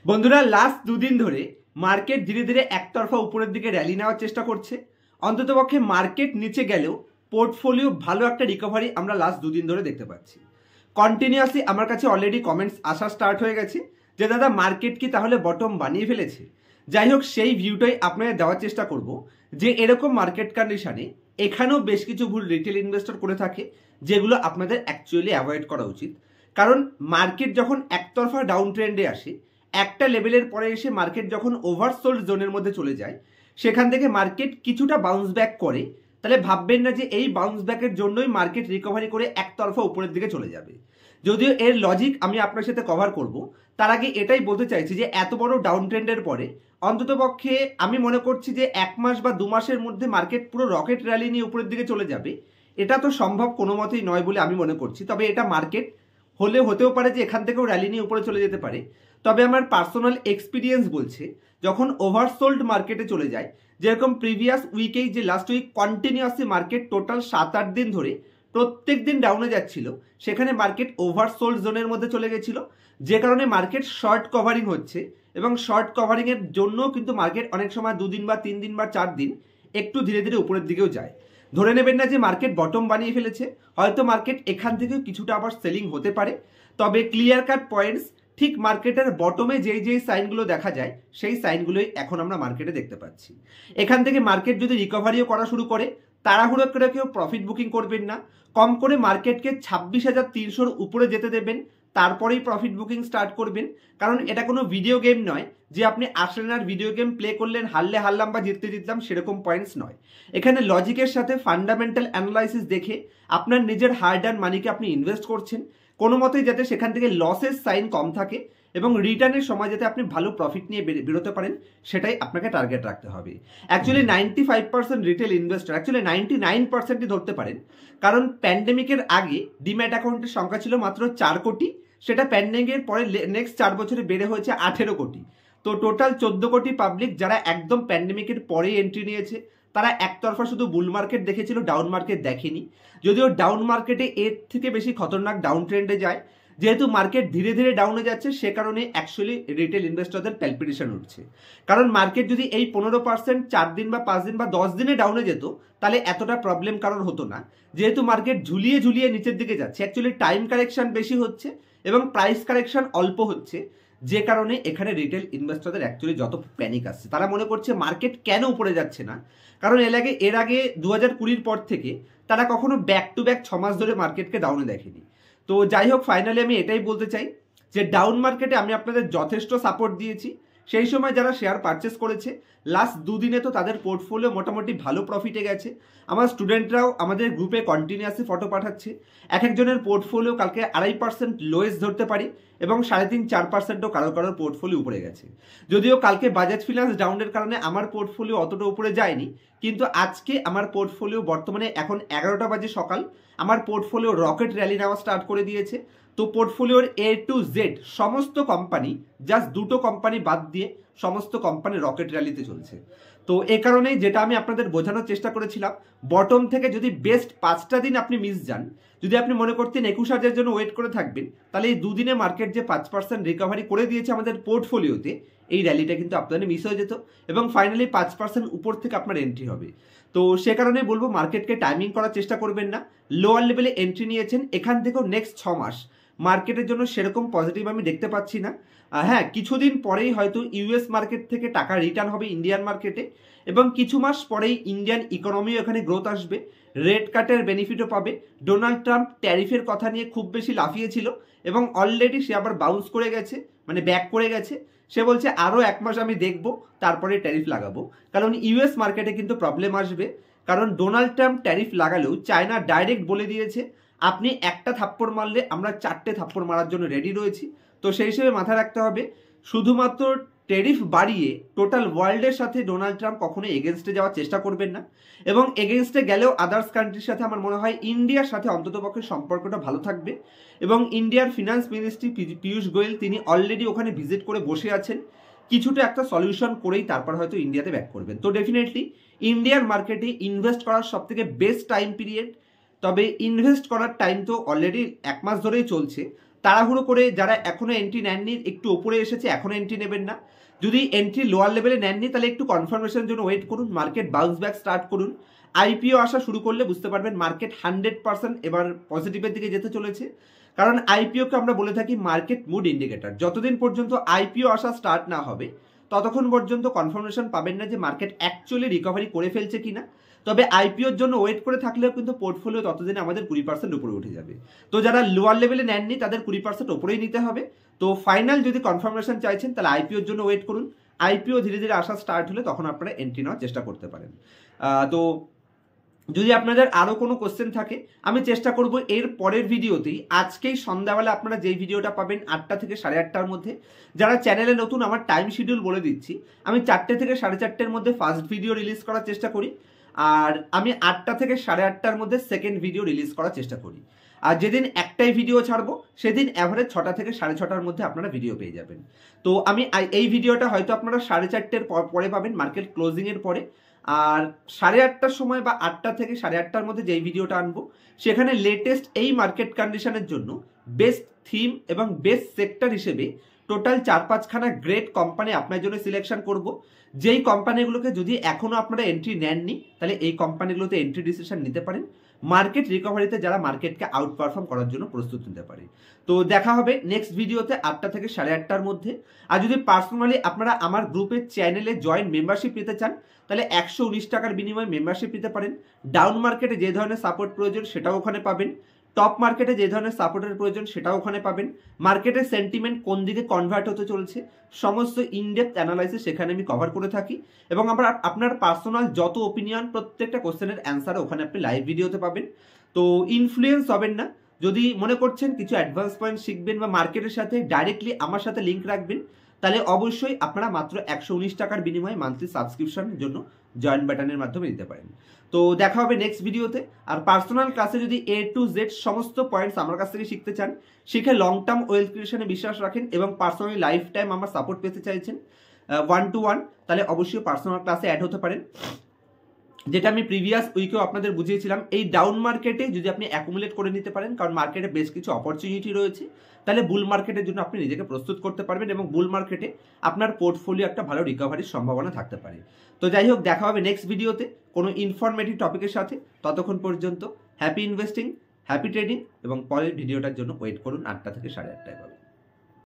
বন্ধুরা লাস্ট দুদিন ধরে মার্কেট ধীরে ধীরে একতরফা উপরের দিকে র্যালি নেওয়ার চেষ্টা করছে। অন্ততপক্ষে মার্কেট নিচে গেলেও পোর্টফোলিও ভালো একটা রিকভারি আমরা লাস্ট দুদিন ধরে দেখতে পাচ্ছি। কন্টিনিউয়াসলি আমার কাছে অলরেডি কমেন্টস আসা স্টার্ট হয়ে গেছে যে দাদা মার্কেট কি তাহলে বটম বানিয়ে ফেলেছে। যাই হোক, সেই ভিউটাই আপনাদের দেওয়ার চেষ্টা করব যে এরকম মার্কেট কন্ডিশনে এখানেও বেশ কিছু ভুল রিটেল ইনভেস্টর করে থাকে, যেগুলো আপনাদের অ্যাকচুয়ালি অ্যাভয়েড করা উচিত। কারণ মার্কেট যখন একতরফা ডাউন ট্রেন্ডে আসে, একটা লেভেলের পরে এসে মার্কেট যখন ওভারসোল্ড জোনের মধ্যে চলে যায়, সেখান থেকে মার্কেট কিছুটা বাউন্স ব্যাক করে, তাহলে ভাববেন না যে এই বাউন্স ব্যাকের জন্যই মার্কেট রিকভারি করে একতরফা উপরের দিকে চলে যাবে। যদিও এর লজিক আমি আপনার সাথে কভার করব, তার আগে এটাই বলতে চাইছি যে এত বড় ডাউন ট্রেন্ডের পরে অন্ততপক্ষে আমি মনে করছি যে 1 মাস বা 2 মাসের মধ্যে মার্কেট পুরো রকেট র্যালি নিয়ে উপরের দিকে চলে যাবে, এটা তো সম্ভব কোনো মতেই নয় বলে আমি মনে করছি। তবে এটা মার্কেট হলে হতেও পারে যে এখান থেকেও র্যালি নিয়ে উপরে চলে যেতে পারে। তবে আমার পার্সোনাল এক্সপিরিয়েন্স বলছে যখন ওভারসোল্ড মার্কেটে চলে যায়, যেরকম প্রিভিয়াস উইকেই যে last week continuously market total 7-8 দিন ধরে প্রত্যেক দিন ডাউনে যাচ্ছিল, সেখানে মার্কেট ওভারসোল্ড জোনের মধ্যে চলে গেছিল, যে কারণে মার্কেট শর্ট কভারিং হচ্ছে। এবং শর্ট কভারিংয়ের জন্যও কিন্তু মার্কেট অনেক সময় 2 দিন বা 3 দিন বা 4 দিন একটু ধীরে ধীরে উপরের দিকেও যায়। ধরে নেবেন না যে মার্কেট বটম বানিয়ে ফেলেছে, হয়তো মার্কেট এখান থেকেও কিছুটা আবার সেলিং হতে পারে। তবে ক্লিয়ার কাট পয়েন্টস, ঠিক মার্কেটের বটমে যেই যেই সাইনগুলো দেখা যায় সেই সাইনগুলোই এখন আমরা মার্কেটে দেখতে পাচ্ছি। এখান থেকে মার্কেট যদি রিকভারিও করা শুরু করে, তাড়াহুড়ো করে কেউ প্রফিট বুকিং করবেন না। কম করে মার্কেটকে 26,300-র উপরে যেতে দেবেন, তারপরেই প্রফিট বুকিং স্টার্ট করবেন। কারণ এটা কোনো ভিডিও গেম নয় যে আপনি আসলেন আর ভিডিও গেম প্লে করলেন, হারলে হারলাম বা জিততে জিতলাম, সেরকম পয়েন্টস নয়। এখানে লজিকের সাথে ফান্ডামেন্টাল অ্যানালাইসিস দেখে আপনার নিজের হার্ড আর্ন মানিকে আপনি ইনভেস্ট করছেন, কোনো মতেই যাতে সেখান থেকে লসের সাইন কম থাকে এবং রিটার্নের সময় যাতে আপনি ভালো প্রফিট নিয়ে বেরোতে পারেন, সেটাই আপনাকে টার্গেট রাখতে হবে। অ্যাকচুয়ালি 95% রিটেল ইনভেস্টর, অ্যাকচুয়ালি 99%ই ধরতে পারেন। কারণ প্যান্ডেমিকের আগে ডিম্যাট অ্যাকাউন্টের সংখ্যা ছিল মাত্র 4 কোটি, সেটা প্যান্ডেমিকের পরে নেক্সট 4 বছরে বেড়ে হয়েছে 18 কোটি। তো টোটাল 14 কোটি পাবলিক যারা একদম প্যান্ডেমিকের পরেই এন্ট্রি নিয়েছে, তারা একতরফা শুধু বুল মার্কেট দেখেছিল, ডাউন মার্কেট দেখেনি। যদিও ডাউন মার্কেটে এর থেকে বেশি খতরনাক ডাউন ট্রেন্ডে যায়। যেহেতু মার্কেট ধীরে ধীরে ডাউনে যাচ্ছে, সে কারণে অ্যাকচুয়ালি রিটেল ইনভেস্টরদের প্যালপিটেশন উঠছে। কারণ মার্কেট যদি এই 15% 4 দিন বা 5 দিন বা 10 দিনে ডাউনে যেত, তাহলে এতটা প্রবলেম কারোর হতো না। যেহেতু মার্কেট ঝুলিয়ে ঝুলিয়ে নিচের দিকে যাচ্ছে, অ্যাকচুয়ালি টাইম কারেকশন বেশি হচ্ছে এবং প্রাইস কারেকশন অল্প হচ্ছে, যে কারণে এখানে রিটেল ইনভেস্টরদের অ্যাকচুয়ালি যত প্যানিক আসছে, তারা মনে করছে মার্কেট কেন উপরে যাচ্ছে না। কারণ এর আগে 2020-র পর থেকে তারা কখনো ব্যাক টু ব্যাক 6 মাস ধরে মার্কেটকে ডাউনে দেখেনি। তো যাই হোক, ফাইনালি আমি এটাই বলতে চাই যে ডাউন মার্কেটে আমি আপনাদের যথেষ্ট সাপোর্ট দিয়েছি। সেই সময় যারা শেয়ার পারচেস করেছে লাস্ট দুদিনে তো তাদের পোর্টফোলিও মোটামুটি ভালো প্রফিটে গেছে। আমার স্টুডেন্টরাও আমাদের গ্রুপে কন্টিনিউয়াসলি ফটো পাঠাচ্ছে। এক একজনের পোর্টফোলিও কালকে 2.5% লোয়েস্ট ধরতে পারি এবং 3.5-4%ও কারোর কারোর পোর্টফোলিও উপরে গেছে। যদিও কালকে বাজাজ ফিনান্স ডাউনের কারণে আমার পোর্টফোলিও অতটা উপরে যায়নি, কিন্তু আজকে আমার পোর্টফোলিও বর্তমানে এখন 11টা বাজে সকাল, আমার পোর্টফোলিও রকেট র্যালি নেওয়া স্টার্ট করে দিয়েছে। তো পোর্টফোলিওর A to Z সমস্ত কোম্পানি, জাস্ট 2টো কোম্পানি বাদ দিয়ে সমস্ত কোম্পানি রকেট র্যালিতে চলছে। তো এ কারণেই যেটা আমি আপনাদের বোঝানোর চেষ্টা করেছিলাম, বটম থেকে যদি বেস্ট 5টা দিন আপনি মিস যান, যদি আপনি মনে করতেন 21,000 জন্য ওয়েট করে থাকবেন, তাহলে এই দুদিনে মার্কেট যে 5% রিকভারি করে দিয়েছে আমাদের পোর্টফোলিওতে, এই র্যালিটা কিন্তু আপনাদের মিস হয়ে যেত এবং ফাইনালি 5% উপর থেকে আপনার এন্ট্রি হবে। তো সে কারণে বলবো মার্কেটকে টাইমিং করার চেষ্টা করবেন না। লোয়ার লেভেলে এন্ট্রি নিয়েছেন, এখান থেকেও নেক্সট 6 মাস মার্কেটের জন্য সেরকম পজিটিভ আমি দেখতে পাচ্ছি না। হ্যাঁ, কিছুদিন পরেই হয়তো ইউএস মার্কেট থেকে টাকা রিটার্ন হবে ইন্ডিয়ান মার্কেটে এবং কিছু মাস পরেই ইন্ডিয়ান ইকোনমিও এখানে গ্রোথ আসবে, রেট কাটের বেনিফিটও পাবে। ডোনাল্ড ট্রাম্প ট্যারিফের কথা নিয়ে খুব বেশি লাফিয়েছিল এবং অলরেডি সে আবার বাউন্স করে গেছে, মানে ব্যাক করে গেছে। সে বলছে আরও 1 মাস আমি দেখব, তারপরে ট্যারিফ লাগাবো। কারণ ইউএস মার্কেটে কিন্তু প্রবলেম আসবে, কারণ ডোনাল্ড ট্রাম্প ট্যারিফ লাগালেও চায়না ডাইরেক্ট বলে দিয়েছে আপনি একটা থাপ্পড় মারলে আমরা 4টে থাপ্পড় মারার জন্য রেডি রয়েছি। তো সেই হিসেবে মাথায় রাখতে হবে, শুধুমাত্র ট্যারিফ বাড়িয়ে টোটাল ওয়ার্ল্ডের সাথে ডোনাল্ড ট্রাম্প কখনো এগেনস্টে যাওয়ার চেষ্টা করবেন না। এবং এগেনস্টে গেলেও আদার্স কান্ট্রির সাথে আমার মনে হয় ইন্ডিয়ার সাথে অন্ততপক্ষে সম্পর্কটা ভালো থাকবে। এবং ইন্ডিয়ার ফিনান্স মিনিস্ট্রি পীযূষ গোয়েল তিনি অলরেডি ওখানে ভিজিট করে বসে আছেন, কিছুটা একটা সলিউশন করেই তারপর হয়তো ইন্ডিয়াতে ব্যাক করবেন। তো ডেফিনেটলি ইন্ডিয়ান মার্কেটে ইনভেস্ট করার সব থেকে বেস্ট টাইম পিরিয়ড। তবে ইনভেস্ট করার টাইম তো অলরেডি 1 মাস ধরেই চলছে, তাড়াহুড়ো করে যারা এখনো এন্ট্রি নেননি, একটু ওপরে এসেছে এখনো এন্ট্রি নেবেন না। যদি এন্ট্রি লোয়ার লেভেলে নেননি তাহলে একটু কনফার্মেশনের জন্য ওয়েট করুন, মার্কেট বাউন্স ব্যাক স্টার্ট করুন। আইপিও আসা শুরু করলে বুঝতে পারবেন মার্কেট 100% এবার পজিটিভের দিকে যেতে চলেছে। কারণ আইপিওকে আমরা বলে থাকি মার্কেট মুড ইন্ডিকেটর। যতদিন পর্যন্ত আইপিও আসা স্টার্ট না হবে ততক্ষণ পর্যন্ত কনফার্মেশন পাবেন না যে মার্কেট অ্যাকচুয়ালি রিকভারি করে ফেলছে কিনা। তবে আইপিওর জন্য ওয়েট করে থাকলেও কিন্তু পোর্টফোলিও ততদিনে আমাদের 20% উপরে উঠে যাবে। তো যারা লোয়ার লেভেলে নেননি তাদের 20% উপরেই নিতে হবে। তো ফাইনাল যদি কনফার্মেশন চাইছেন তাহলে আইপিওর জন্য ওয়েট করুন। আইপিও ধীরে ধীরে আসা স্টার্ট হলে তখন আপনারা এন্ট্রি নেওয়ার চেষ্টা করতে পারেন। তো যদি আপনাদের আরও কোনো কোশ্চেন থাকে আমি চেষ্টা করব এর পরের ভিডিওতেই, আজকেই সন্ধ্যাবেলা আপনারা যেই ভিডিওটা পাবেন 8টা থেকে 8:30টার মধ্যে। যারা চ্যানেলে নতুন আমার টাইম শিডিউল বলে দিচ্ছি, আমি 4টে থেকে 4:30টার মধ্যে ফার্স্ট ভিডিও রিলিজ করার চেষ্টা করি, আর আমি 8টা থেকে 8:30টার মধ্যে সেকেন্ড ভিডিও রিলিজ করার চেষ্টা করি। আর যেদিন একটাই ভিডিও ছাড়বো সেদিন অ্যাভারেজ 6টা থেকে 6:30টার মধ্যে আপনারা ভিডিও পেয়ে যাবেন। তো আমি এই ভিডিওটা হয়তো আপনারা 4:30টার পরে পাবেন, মার্কেট ক্লোজিংয়ের পরে। আর 8:30টার সময় বা 8টা থেকে 8:30টার মধ্যে যেই ভিডিওটা আনবো সেখানে লেটেস্ট এই মার্কেট কন্ডিশনের জন্য বেস্ট থিম এবং বেস্ট সেক্টর হিসেবে টোটাল 4-5খানা গ্রেট কোম্পানি আপনার জন্য সিলেকশন করব। যেই কোম্পানিগুলোকে যদি এখনো আপনারা এন্ট্রি নেননি তাহলে এই কোম্পানিগুলোতে এন্ট্রি ডিসিশন নিতে পারেন, মার্কেট রিকভারিতে যারা মার্কেটকে আউট পারফর্ম করার জন্য প্রস্তুত নিতে পারে। তো দেখা হবে নেক্সট ভিডিওতে 8টা থেকে 8:30টার মধ্যে। আর যদি পার্সোনালি আপনারা আমার গ্রুপের চ্যানেলে জয়েন্ট মেম্বারশিপ নিতে চান তাহলে 119 টাকার বিনিময়ে মেম্বারশিপ নিতে পারেন। ডাউন মার্কেটে যে ধরনের সাপোর্ট প্রয়োজন সেটাও ওখানে পাবেন, টপ মার্কেটে যে ধরনের সাপোর্টের প্রয়োজন সেটাও ওখানে পাবেন, মার্কেটের সেন্টিমেন্ট কোন দিকে কনভার্ট হতে চলছে সমস্ত ইনডেপথ অ্যানালাইসিস সেখানে আমি কভার করে থাকি। এবং আমরা আপনার পার্সোনাল যত ওপিনিয়ন প্রত্যেকটা কোশ্চেনের অ্যান্সার ওখানে আপনি লাইভ ভিডিওতে পাবেন। তো ইনফ্লুয়েন্স হবেন না। যদি মনে করছেন কিছু অ্যাডভান্স পয়েন্ট শিখবেন বা মার্কেটের সাথে ডাইরেক্টলি আমার সাথে লিঙ্ক রাখবেন তাহলে অবশ্যই আপনারা মাত্র 119 টাকার বিনিময়ে মান্থলি সাবস্ক্রিপশনের জন্য জয়েন্ট বাটনের মাধ্যমে নিতে পারেন। তো দেখা হবে নেক্সট ভিডিওতে। আর পার্সোনাল ক্লাসে যদি A to Z সমস্ত পয়েন্টস আমার কাছ থেকে শিখতে চান, শিখে লং টার্ম ওয়েলথ ক্রিয়েশনে বিশ্বাস রাখেন এবং পার্সোনালি লাইফ টাইম আমার সাপোর্ট পেতে চাইছেন 1-to-1, তাহলে অবশ্যই পার্সোনাল ক্লাসে অ্যাড হতে পারেন। যেটা আমি প্রিভিয়াস উইকেও আপনাদের বুঝিয়েছিলাম, এই ডাউন মার্কেটে যদি আপনি অ্যাকুমুলেট করে নিতে পারেন, কারণ মার্কেটে বেশ কিছু অপরচুনিটি রয়েছে, তাহলে বুল মার্কেটের জন্য আপনি নিজেকে প্রস্তুত করতে পারবেন এবং বুল মার্কেটে আপনার পোর্টফোলিও একটা ভালো রিকভারির সম্ভাবনা থাকতে পারে। তো যাই হোক, দেখা হবে নেক্সট ভিডিওতে কোনো ইনফরমেটিভ টপিকের সাথে। ততক্ষণ পর্যন্ত হ্যাপি ইনভেস্টিং, হ্যাপি ট্রেডিং এবং পরের ভিডিওটার জন্য ওয়েট করুন 8টা থেকে 8:30টায়।